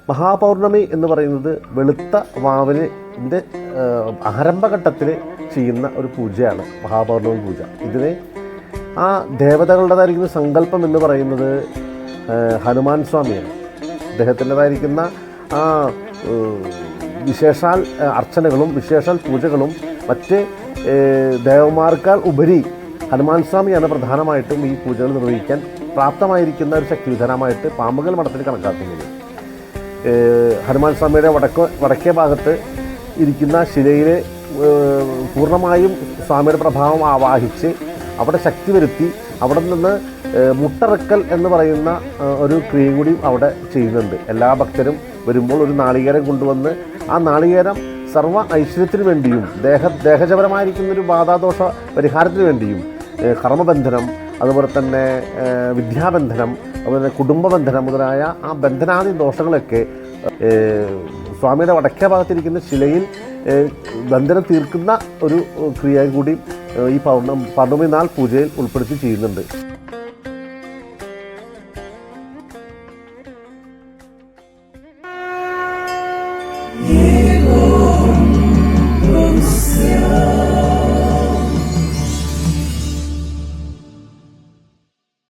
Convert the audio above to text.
മഹാപൗർണമി എന്ന് പറയുന്നത് വെളുത്ത വാവിൻ്റെ ആരംഭഘട്ടത്തിൽ ചെയ്യുന്ന ഒരു പൂജയാണ് മഹാപൗർണമി പൂജ. ഇതിന് ആ ദേവതകളുടേതായിരിക്കുന്ന സങ്കല്പം എന്ന് പറയുന്നത് ഹനുമാൻ സ്വാമിയാണ്. അദ്ദേഹത്തിൻ്റെതായിരിക്കുന്ന ആ വിശേഷാൽ അർച്ചനകളും വിശേഷാൽ പൂജകളും മറ്റ് ദേവന്മാർക്കാൾ ഉപരി ഹനുമാൻ സ്വാമിയാണ് പ്രധാനമായിട്ടും ഈ പൂജകൾ നിർവഹിക്കാൻ പ്രാപ്തമായിരിക്കുന്ന ഒരു ശക്തിവിധാനമായിട്ട് പാമ്പുകൽ മഠത്തിൽ കണക്കാക്കുന്നത്. ഹനുമാൻ സ്വാമിയുടെ വടക്കേ ഭാഗത്ത് ഇരിക്കുന്ന ശിലയിൽ പൂർണ്ണമായും സ്വാമിയുടെ പ്രഭാവം ആവാഹിച്ച് അവിടെ ശക്തി വരുത്തി അവിടെ നിന്ന് മുട്ടറക്കൽ എന്ന് പറയുന്ന ഒരു ക്രിയ കൂടി അവിടെ ചെയ്യുന്നുണ്ട്. എല്ലാ ഭക്തരും വരുമ്പോൾ ഒരു നാളികേരം കൊണ്ടുവന്ന് ആ നാളികേരം സർവ്വ ഐശ്വര്യത്തിന് വേണ്ടിയും ദേഹജപരമായിരിക്കുന്നൊരു ബാധാദോഷ പരിഹാരത്തിന് വേണ്ടിയും കർമ്മബന്ധനം, അതുപോലെ തന്നെ വിദ്യാബന്ധനം, അതുപോലെ തന്നെ കുടുംബബന്ധനം മുതലായ ആ ബന്ധനാദി ദോഷങ്ങളൊക്കെ സ്വാമിയുടെ വടക്കേ ഭാഗത്തിരിക്കുന്ന ശിലയിൽ ബന്ധനം തീർക്കുന്ന ഒരു ക്രിയ കൂടി ഈ പൗർണമി നാൾ പൂജയിൽ ഉൾപ്പെടുത്തി ചെയ്യുന്നുണ്ട്.